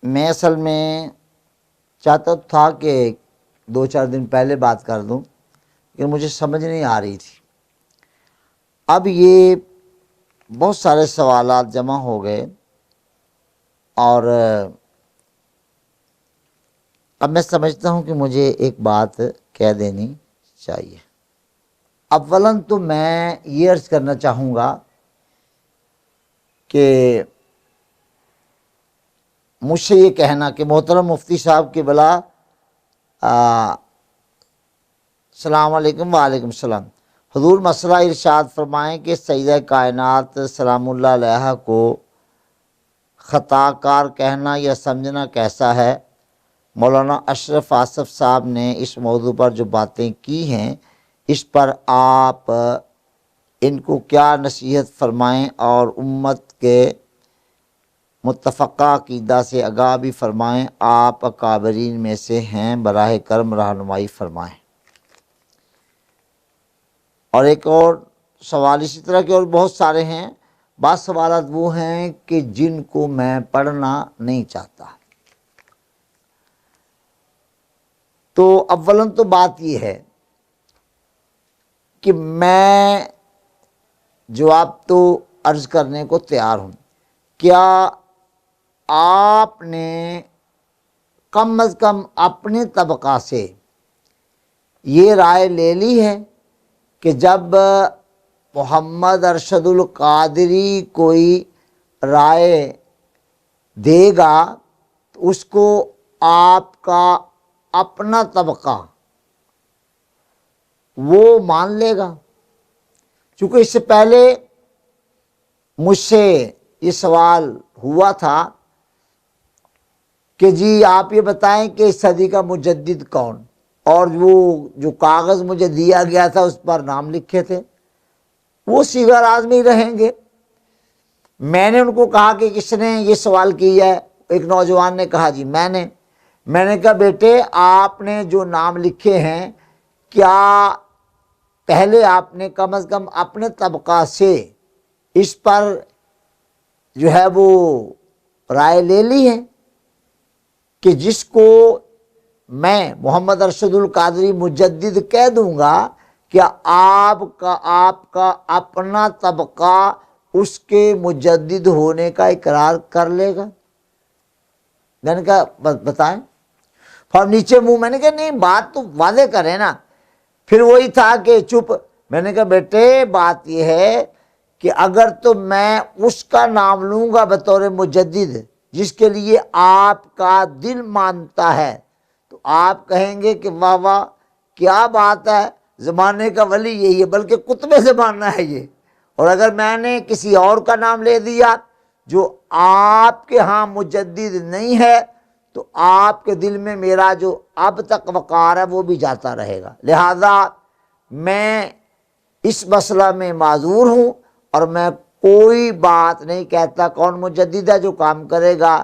میں اصل میں چاہتا تھا کہ 2-4 دن پہلے بات کر دوں، لیکن مجھے سمجھ نہیں آ رہی تھی۔ اب یہ بہت سارے سوالات جمع ہو گئے اور اب میں سمجھتا ہوں کہ مجھے ایک بات کہہ دینی چاہیے۔ اولاً تو میں یہ عرض کرنا چاہوں گا کہ مجھ سے یہ کہنا کہ محترم مفتی صاحب کی بلا السلام علیکم، وعلیکم السلام، حضور مسئلہ ارشاد فرمائیں کہ سیدہ کائنات سلام اللہ علیہ کو خطا کار کہنا یا سمجھنا کیسا ہے؟ مولانا اشرف آصف صاحب نے اس موضوع پر جو باتیں کی ہیں اس پر آپ ان کو کیا نصیحت فرمائیں اور امت کے متفقہ عقیدہ سے آگاہ بھی فرمائیں۔ آپ اکابرین میں سے ہیں، براہ کرم رہنمائی فرمائیں۔ اور ایک اور سوال اسی طرح کے اور بہت سارے ہیں۔ بعض سوالات وہ ہیں کہ جن کو میں پڑھنا نہیں چاہتا۔ تو اولاً تو بات یہ ہے کہ میں جواب تو عرض کرنے کو تیار ہوں۔ کیا آپ نے کم از کم اپنے طبقہ سے یہ رائے لے لی ہے کہ جب محمد ارشد القادری کوئی رائے دے گا تو اس کو آپ کا اپنا طبقہ وہ مان لے گا؟ چونکہ اس سے پہلے مجھ سے یہ سوال ہوا تھا کہ جی آپ یہ بتائیں کہ اس صدی کا مجدد کون، اور وہ جو کاغذ مجھے دیا گیا تھا اس پر نام لکھے تھے، وہ صیغہ راز میں ہی رہیں گے۔ میں نے ان کو کہا کہ کس نے یہ سوال کیا ہے؟ ایک نوجوان نے کہا جی میں نے کہا بیٹے آپ نے جو نام لکھے ہیں کیا پہلے آپ نے کم از کم اپنے طبقہ سے اس پر جو ہے وہ رائے لے لی ہے کہ جس کو میں محمد ارشد القادری مجدد کہہ دوں گا کیا آپ کا اپنا طبقہ اس کے مجدد ہونے کا اقرار کر لے گا؟ میں نے کہا بتائیں۔ اور نیچے منہ میں نے کہا نہیں بات تو واضح کریں نا۔ پھر وہی تھا کہ چپ۔ میں نے کہا بیٹے بات یہ ہے کہ اگر تو میں اس کا نام لوں گا بطور مجدد جس کے لیے آپ کا دل مانتا ہے تو آپ کہیں گے کہ واہ واہ کیا بات ہے، زمانے کا ولی یہی ہے، بلکہ قطب زمانہ ہے یہ۔ اور اگر میں نے کسی اور کا نام لے دیا جو آپ کے ہاں مجدد نہیں ہے تو آپ کے دل میں میرا جو اب تک وقار ہے وہ بھی جاتا رہے گا۔ لہذا میں اس مسئلہ میں معذور ہوں اور میں کوئی بات نہیں کہتا۔ کون مجدد ہے؟ جو کام کرے گا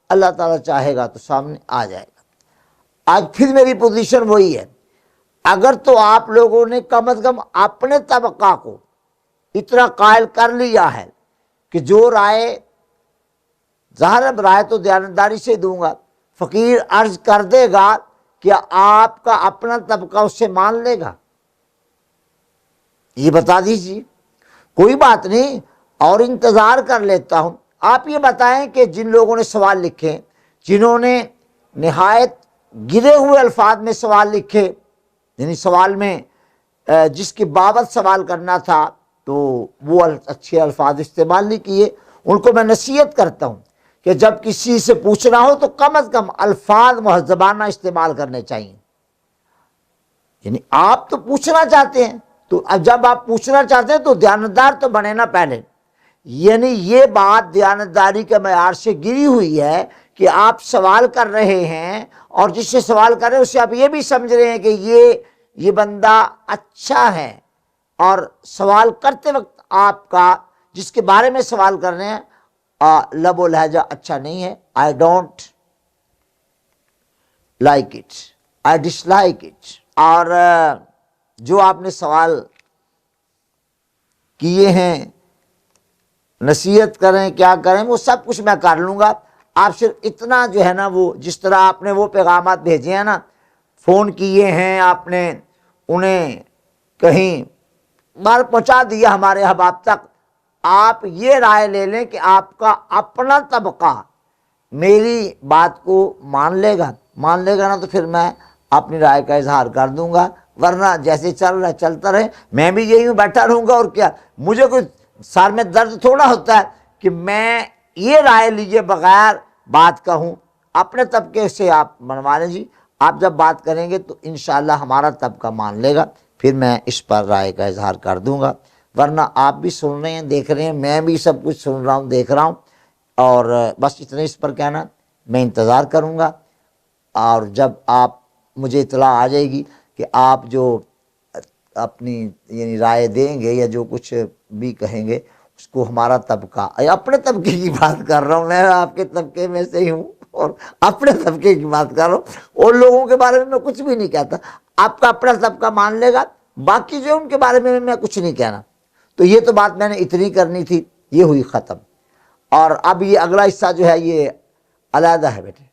اللہ تعالیٰ چاہے گا تو سامنے آ جائے گا۔ آج پھر میری پوزیشن وہی ہے۔ اگر تو آپ لوگوں نے کم از کم اپنے طبقہ کو اتنا قائل کر لیا ہے کہ جو رائے، ظاہر رائے تو دیانتداری سے دوں گا، فقیر عرض کر دے گا کیا آپ کا اپنا طبقہ اس سے مان لے گا؟ یہ بتا دیجیے۔ کوئی بات نہیں اور انتظار کر لیتا ہوں۔ آپ یہ بتائیں کہ جن لوگوں نے سوال لکھے، جنہوں نے نہایت گرے ہوئے الفاظ میں سوال لکھے، یعنی سوال میں جس کی بابت سوال کرنا تھا تو وہ اچھے الفاظ استعمال نہیں کیے، ان کو میں نصیحت کرتا ہوں کہ جب کسی سے پوچھنا ہو تو کم از کم الفاظ مہذبانہ استعمال کرنے چاہیے۔ یعنی آپ تو پوچھنا چاہتے ہیں تو جب آپ پوچھنا چاہتے ہیں تو دیانتدار تو بنے نا پہلے۔ یعنی یہ بات دیانتداری کے معیار سے گری ہوئی ہے کہ آپ سوال کر رہے ہیں اور جس سے سوال کر رہے ہیں اس سے آپ یہ بھی سمجھ رہے ہیں کہ یہ بندہ اچھا ہے، اور سوال کرتے وقت آپ کا جس کے بارے میں سوال کر رہے ہیں لب و لہجہ اچھا نہیں ہے۔ I don't like it, I dislike it۔ اور جو آپ نے سوال کیے ہیں نصیحت کریں کیا کریں وہ سب کچھ میں کر لوں گا۔ آپ صرف اتنا جو ہے نا، وہ جس طرح آپ نے وہ پیغامات بھیجے ہیں نا، فون کیے ہیں آپ نے انہیں، کہیں بار پہنچا دیا ہمارے احباب تک، آپ یہ رائے لے لیں کہ آپ کا اپنا طبقہ میری بات کو مان لے گا نا، تو پھر میں اپنی رائے کا اظہار کر دوں گا، ورنہ جیسے چل رہا ہے چلتا رہے، میں بھی یہی بیٹھا رہوں گا، اور کیا مجھے کوئی سر میں درد تھوڑا ہوتا ہے کہ میں یہ رائے لیجئے بغیر بات کہوں، اپنے طبقے سے آپ منوا لیں جی، آپ جب بات کریں گے تو انشاءاللہ ہمارا طبقہ مان لے گا، پھر میں اس پر رائے کا اظہار کر دوں گا، ورنہ آپ بھی سن رہے ہیں دیکھ رہے ہیں، میں بھی سب کچھ سن رہا ہوں دیکھ رہا ہوں، اور بس اتنے اس پر کہنا، میں انتظار کروں گا، اور جب آپ مجھے اطلاع آ جائے گی کہ آپ جو اپنی یعنی رائے دیں گے یا جو کچھ بھی کہیں گے اس کو ہمارا طبقہ، اپنے طبقے کی بات کر رہا ہوں میں، آپ کے طبقے میں سے ہی ہوں اور اپنے طبقے کی بات کر رہا ہوں، اور لوگوں کے بارے میں کچھ بھی نہیں کہتا، آپ کا اپنا طبقہ مان لے گا، باقی جو ان کے بارے میں کچھ نہیں کہنا۔ تو یہ تو بات میں نے اتنی کرنی تھی، یہ ہوئی ختم، اور اب یہ اگلا حصہ جو ہے یہ علیحدہ ہے بیٹے۔